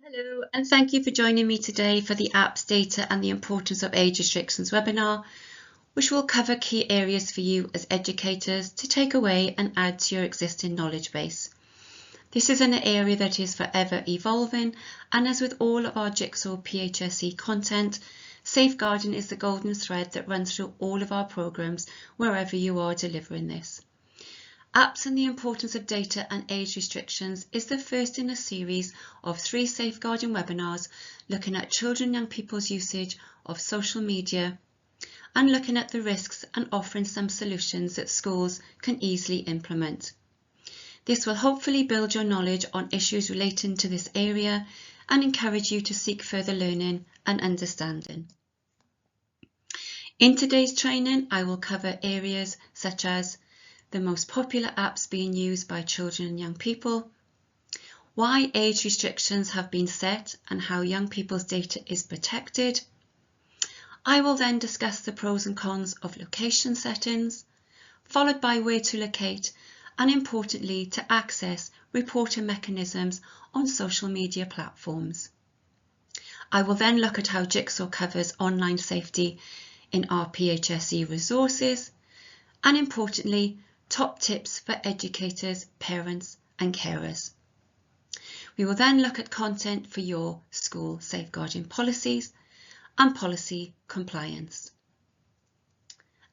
Hello, and thank you for joining me today for the Apps, Data and the Importance of Age Restrictions webinar, which will cover key areas for you as educators to take away and add to your existing knowledge base. This is an area that is forever evolving, and as with all of our Jigsaw PHSE content, safeguarding is the golden thread that runs through all of our programs wherever you are delivering this. Apps and the Importance of Data and Age Restrictions is the first in a series of 3 safeguarding webinars looking at children and young people's usage of social media and looking at the risks and offering some solutions that schools can easily implement. This will hopefully build your knowledge on issues relating to this area and encourage you to seek further learning and understanding. In today's training, I will cover areas such as the most popular apps being used by children and young people, why age restrictions have been set and how young people's data is protected. I will then discuss the pros and cons of location settings, followed by where to locate and importantly to access reporting mechanisms on social media platforms. I will then look at how Jigsaw covers online safety in our PHSE resources and importantly top tips for educators, parents and carers. We will then look at content for your school safeguarding policies and policy compliance.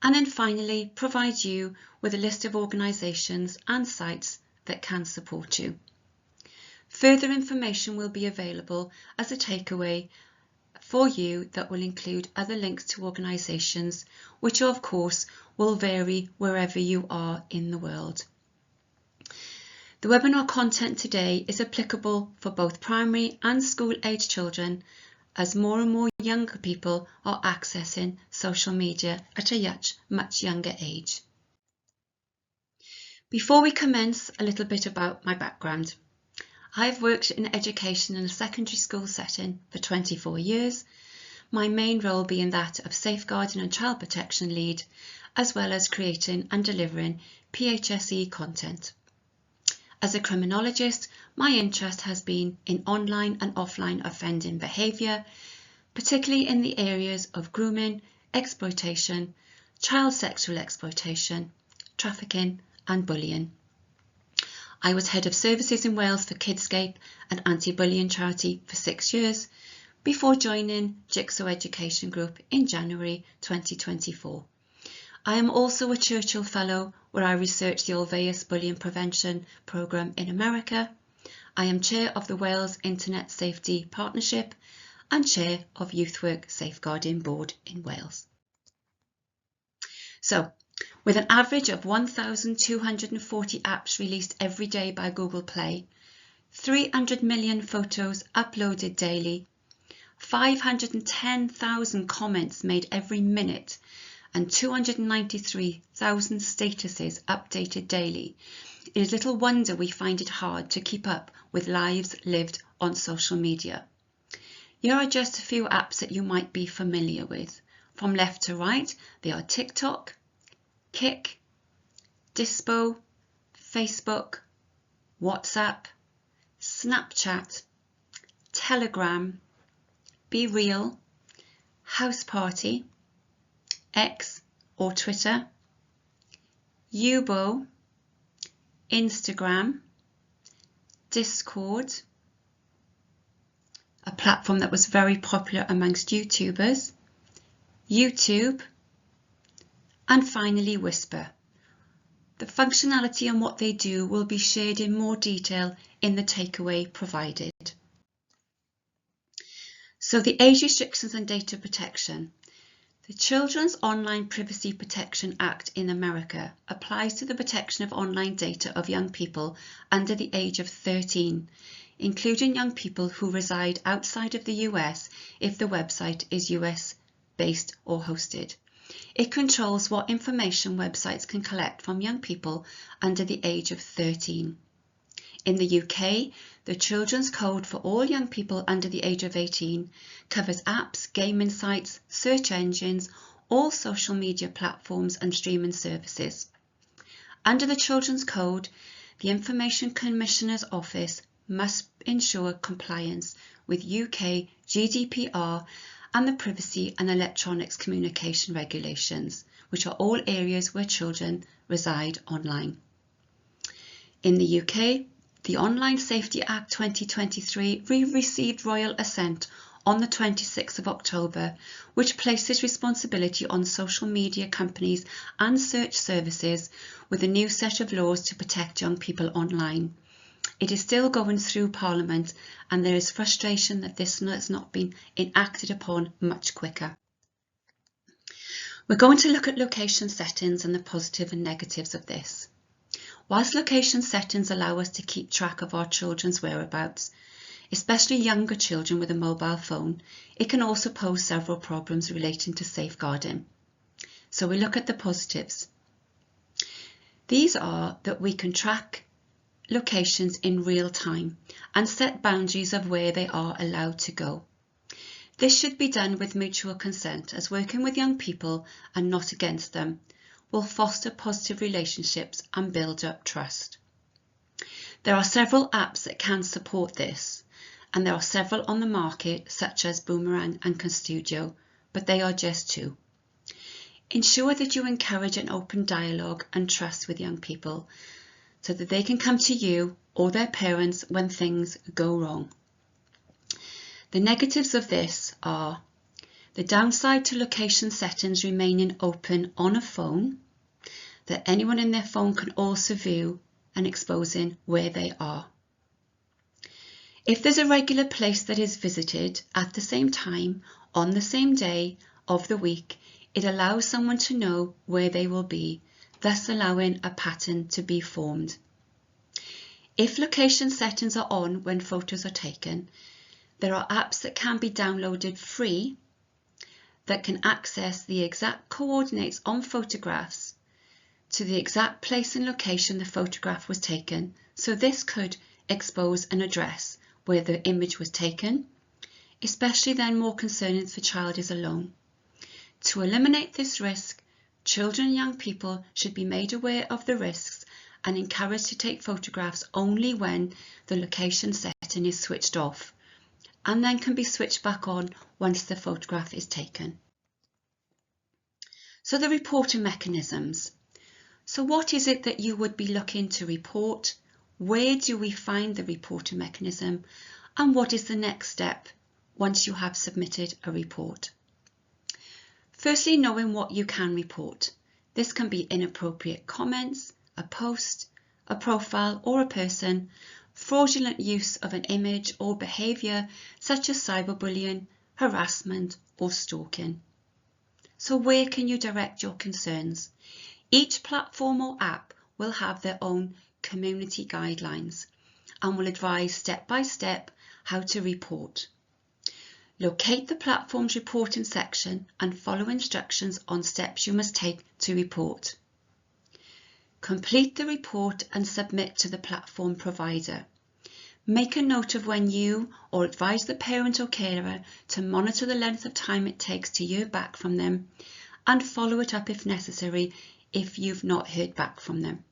And then finally provide you with a list of organisations and sites that can support you. Further information will be available as a takeaway for you that will include other links to organisations which of course will vary wherever you are in the world. The webinar content today is applicable for both primary and school age children as more and more younger people are accessing social media at a much younger age. Before we commence, a little bit about my background. I've worked in education in a secondary school setting for 24 years, my main role being that of safeguarding and child protection lead, as well as creating and delivering PHSE content. As a criminologist, my interest has been in online and offline offending behaviour, particularly in the areas of grooming, exploitation, child sexual exploitation, trafficking and bullying. I was Head of Services in Wales for Kidscape, an anti-bullying charity, for 6 years, before joining Jigsaw Education Group in January 2024. I am also a Churchill Fellow, where I research the Ulvaeus Bullying Prevention Programme in America. I am Chair of the Wales Internet Safety Partnership and Chair of YouthWork Safeguarding Board in Wales. So, with an average of 1,240 apps released every day by Google Play, 300 million photos uploaded daily, 510,000 comments made every minute, and 293,000 statuses updated daily, it is little wonder we find it hard to keep up with lives lived on social media. Here are just a few apps that you might be familiar with. From left to right, they are TikTok, Kik, Dispo, Facebook, WhatsApp, Snapchat, Telegram, BeReal, House Party, X or Twitter, Yubo, Instagram, Discord, a platform that was very popular amongst YouTubers, YouTube, and finally Whisper. The functionality and what they do will be shared in more detail in the takeaway provided. So the age restrictions and data protection. The Children's Online Privacy Protection Act in America applies to the protection of online data of young people under the age of 13, including young people who reside outside of the US if the website is US based or hosted. It controls what information websites can collect from young people under the age of 13. In the UK, the Children's Code for all young people under the age of 18 covers apps, gaming sites, search engines, all social media platforms and streaming services. Under the Children's Code, the Information Commissioner's Office must ensure compliance with UK GDPR and the Privacy and Electronics Communication Regulations, which are all areas where children reside online. In the UK, the Online Safety Act 2023 received royal assent on the 26th of October, which places responsibility on social media companies and search services with a new set of laws to protect young people online. It is still going through Parliament, and there is frustration that this has not been enacted upon much quicker. We're going to look at location settings and the positive and negatives of this. Whilst location settings allow us to keep track of our children's whereabouts, especially younger children with a mobile phone, it can also pose several problems relating to safeguarding. So we look at the positives. These are that we can track locations in real time and set boundaries of where they are allowed to go. This should be done with mutual consent, as working with young people and not against them will foster positive relationships and build up trust. There are several apps that can support this, and there are several on the market such as Boomerang and Constudio, but they are just two. Ensure that you encourage an open dialogue and trust with young people so that they can come to you or their parents when things go wrong. The negatives of this are the downside to location settings remaining open on a phone, that anyone in their phone can also view and exposing where they are. If there's a regular place that is visited at the same time on the same day of the week, it allows someone to know where they will be, thus allowing a pattern to be formed. If location settings are on when photos are taken, there are apps that can be downloaded free that can access the exact coordinates on photographs to the exact place and location the photograph was taken. So this could expose an address where the image was taken, especially then more concerning if the child is alone. To eliminate this risk, children and young people should be made aware of the risks and encouraged to take photographs only when the location setting is switched off, and then can be switched back on once the photograph is taken. So the reporting mechanisms. So what is it that you would be looking to report? Where do we find the reporting mechanism? And what is the next step once you have submitted a report? Firstly, knowing what you can report. This can be inappropriate comments, a post, a profile or a person, fraudulent use of an image or behaviour such as cyberbullying, harassment or stalking. So where can you direct your concerns? Each platform or app will have their own community guidelines and will advise step by step how to report. Locate the platform's reporting section and follow instructions on steps you must take to report. Complete the report and submit to the platform provider. Make a note of when you or advise the parent or carer to monitor the length of time it takes to hear back from them and follow it up if necessary if you've not heard back from them.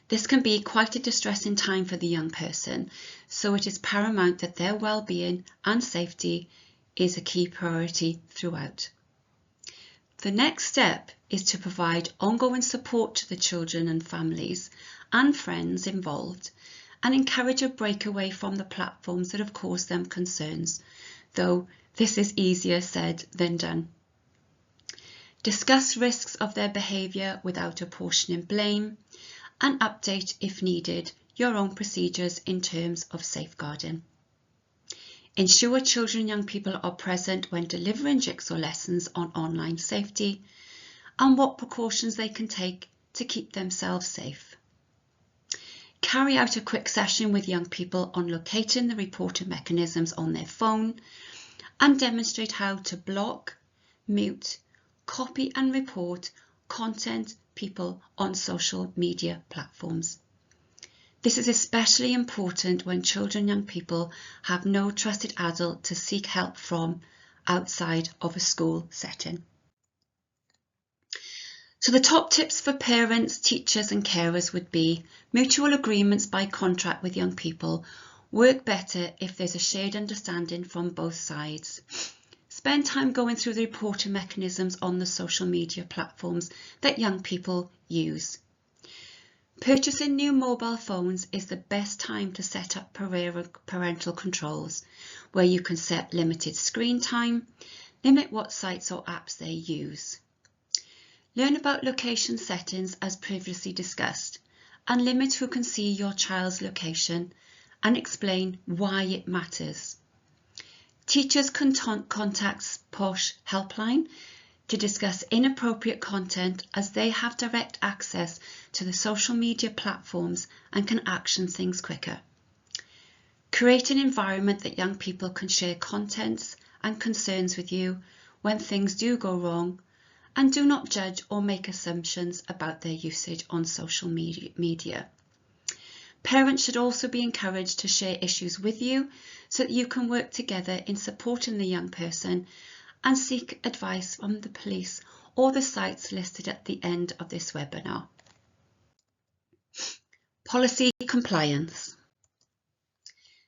This can be quite a distressing time for the young person, so it is paramount that their well-being and safety is a key priority throughout. The next step is to provide ongoing support to the children and families and friends involved and encourage a break away from the platforms that have caused them concerns, though this is easier said than done. Discuss risks of their behaviour without apportioning blame, and update, if needed, your own procedures in terms of safeguarding. Ensure children and young people are present when delivering jigsaw lessons on online safety and what precautions they can take to keep themselves safe. Carry out a quick session with young people on locating the reporting mechanisms on their phone and demonstrate how to block, mute, copy and report content people on social media platforms. This is especially important when children and young people have no trusted adult to seek help from outside of a school setting. So the top tips for parents, teachers and carers would be mutual agreements by contract with young people work better if there's a shared understanding from both sides. Spend time going through the reporting mechanisms on the social media platforms that young people use. Purchasing new mobile phones is the best time to set up parental controls, where you can set limited screen time, limit what sites or apps they use. Learn about location settings as previously discussed, and limit who can see your child's location, and explain why it matters. Teachers can contact POSH helpline to discuss inappropriate content, as they have direct access to the social media platforms and can action things quicker. Create an environment that young people can share contents and concerns with you when things do go wrong, and do not judge or make assumptions about their usage on social media. Parents should also be encouraged to share issues with you so that you can work together in supporting the young person and seek advice from the police or the sites listed at the end of this webinar. Policy compliance.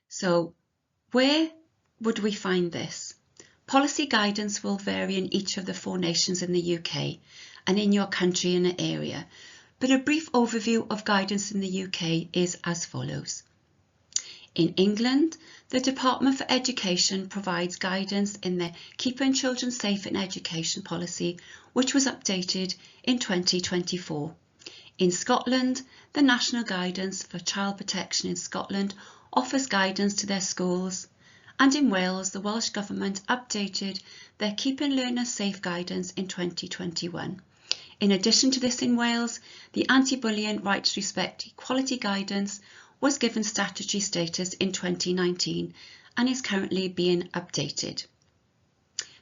So where would we find this? Policy guidance will vary in each of the 4 nations in the UK and in your country and area, but a brief overview of guidance in the UK is as follows. In England, the Department for Education provides guidance in their Keeping Children Safe in Education policy, which was updated in 2024. In Scotland, the National Guidance for Child Protection in Scotland offers guidance to their schools. And in Wales, the Welsh Government updated their Keeping Learners Safe guidance in 2021. In addition to this, in Wales, the Anti-Bullying, Rights, Respect, Equality guidance was given statutory status in 2019 and is currently being updated.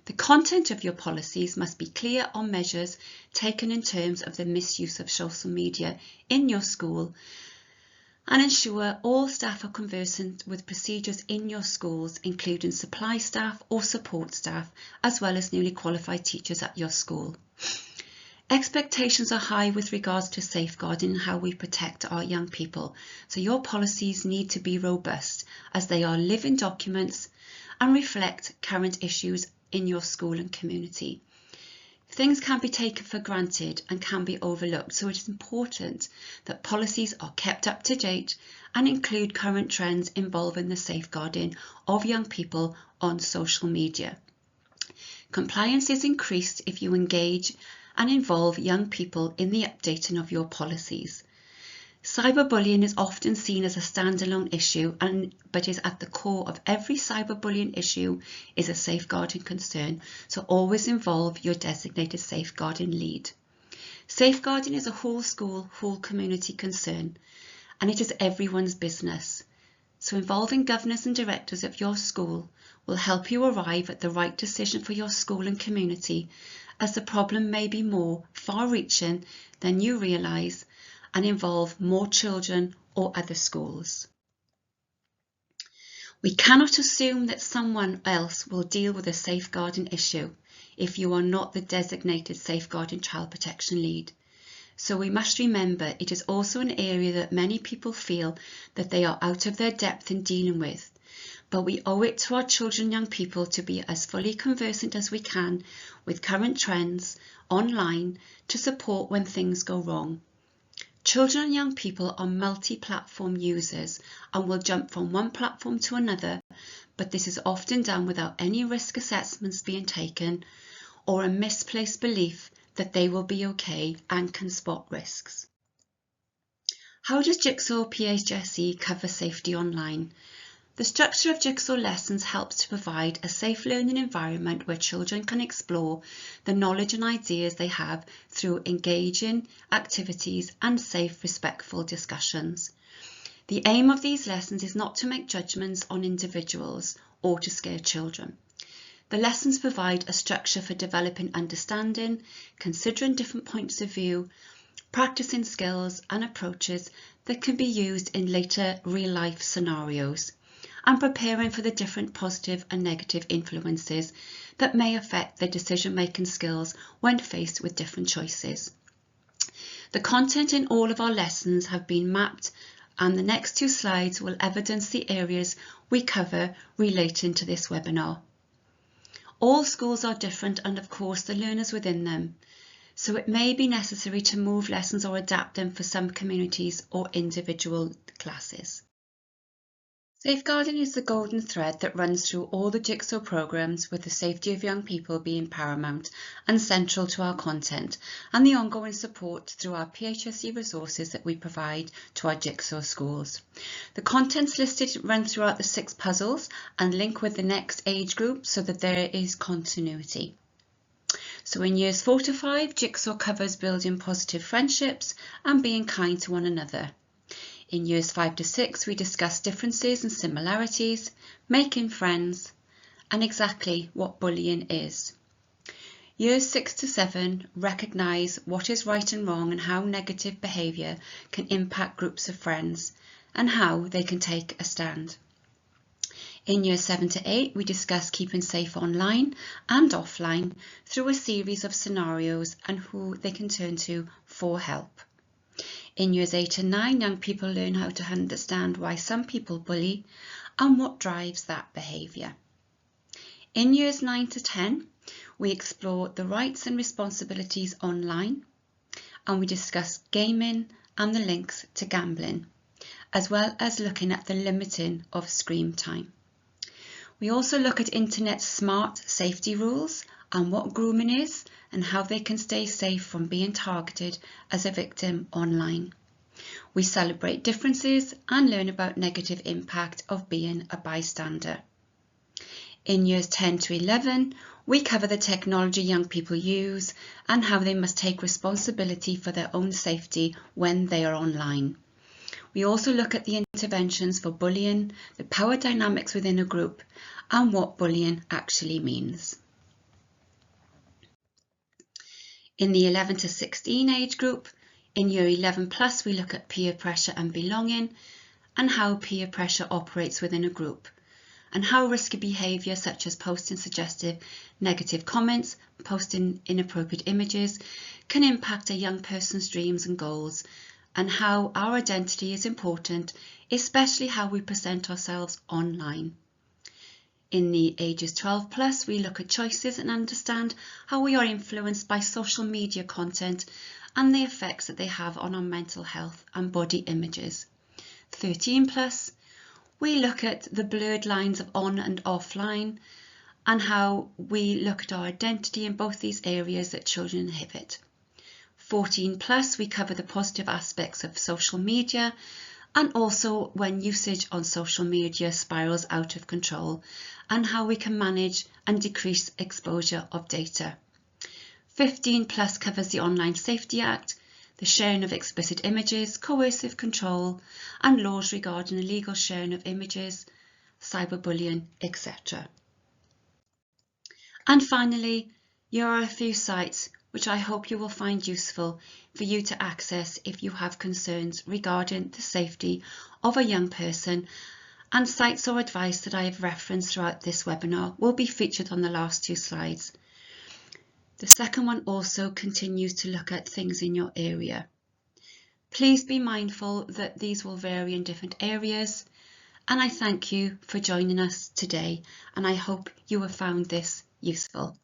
The content of your policies must be clear on measures taken in terms of the misuse of social media in your school, and ensure all staff are conversant with procedures in your schools, including supply staff or support staff, as well as newly qualified teachers at your school. Expectations are high with regards to safeguarding and how we protect our young people, so your policies need to be robust as they are living documents and reflect current issues in your school and community. Things can be taken for granted and can be overlooked, so it is important that policies are kept up to date and include current trends involving the safeguarding of young people on social media. Compliance is increased if you engage and involve young people in the updating of your policies. Cyberbullying is often seen as a standalone issue, but is at the core of every cyberbullying issue is a safeguarding concern, so always involve your designated safeguarding lead. Safeguarding is a whole school, whole community concern, and it is everyone's business. So involving governors and directors of your school will help you arrive at the right decision for your school and community, as the problem may be more far-reaching than you realise and involve more children or other schools. We cannot assume that someone else will deal with a safeguarding issue if you are not the designated safeguarding child protection lead. So we must remember it is also an area that many people feel that they are out of their depth in dealing with, but we owe it to our children and young people to be as fully conversant as we can with current trends online to support when things go wrong. Children and young people are multi-platform users and will jump from one platform to another, but this is often done without any risk assessments being taken or a misplaced belief that they will be okay and can spot risks. How does Jigsaw PHSE cover safety online? The structure of Jigsaw lessons helps to provide a safe learning environment where children can explore the knowledge and ideas they have through engaging activities and safe, respectful discussions. The aim of these lessons is not to make judgments on individuals or to scare children. The lessons provide a structure for developing understanding, considering different points of view, practicing skills and approaches that can be used in later real-life scenarios, and preparing for the different positive and negative influences that may affect their decision-making skills when faced with different choices. The content in all of our lessons have been mapped, and the next 2 slides will evidence the areas we cover relating to this webinar. All schools are different, and of course the learners within them, so it may be necessary to move lessons or adapt them for some communities or individual classes. Safeguarding is the golden thread that runs through all the Jigsaw programmes, with the safety of young people being paramount and central to our content, and the ongoing support through our PHSE resources that we provide to our Jigsaw schools. The contents listed run throughout the 6 puzzles and link with the next age group so that there is continuity. So in years 4 to 5, Jigsaw covers building positive friendships and being kind to one another. In years 5 to 6, we discuss differences and similarities, making friends, and exactly what bullying is. Years 6 to 7 recognise what is right and wrong and how negative behaviour can impact groups of friends and how they can take a stand. In years 7 to 8, we discuss keeping safe online and offline through a series of scenarios and who they can turn to for help. In years 8 and 9, young people learn how to understand why some people bully and what drives that behaviour. In years 9 to 10, we explore the rights and responsibilities online, and we discuss gaming and the links to gambling, as well as looking at the limiting of screen time. We also look at internet smart safety rules and what grooming is and how they can stay safe from being targeted as a victim online. We celebrate differences and learn about negative impact of being a bystander. In years 10 to 11, we cover the technology young people use and how they must take responsibility for their own safety when they are online. We also look at the interventions for bullying, the power dynamics within a group, and what bullying actually means. In the 11 to 16 age group, in year 11 plus, we look at peer pressure and belonging, and how peer pressure operates within a group, and how risky behaviour such as posting suggestive negative comments, posting inappropriate images, can impact a young person's dreams and goals, and how our identity is important, especially how we present ourselves online. In the ages 12 plus, we look at choices and understand how we are influenced by social media content and the effects that they have on our mental health and body images. 13 plus, we look at the blurred lines of on and offline and how we look at our identity in both these areas that children inhibit. 14 plus, we cover the positive aspects of social media and also when usage on social media spirals out of control and how we can manage and decrease exposure of data. 15 plus covers the Online Safety Act, the sharing of explicit images, coercive control, and laws regarding illegal sharing of images, cyberbullying, etc. And finally, here are a few sites which I hope you will find useful for you to access if you have concerns regarding the safety of a young person, and sites or advice that I have referenced throughout this webinar will be featured on the last 2 slides. The second one also continues to look at things in your area. Please be mindful that these will vary in different areas, and I thank you for joining us today, and I hope you have found this useful.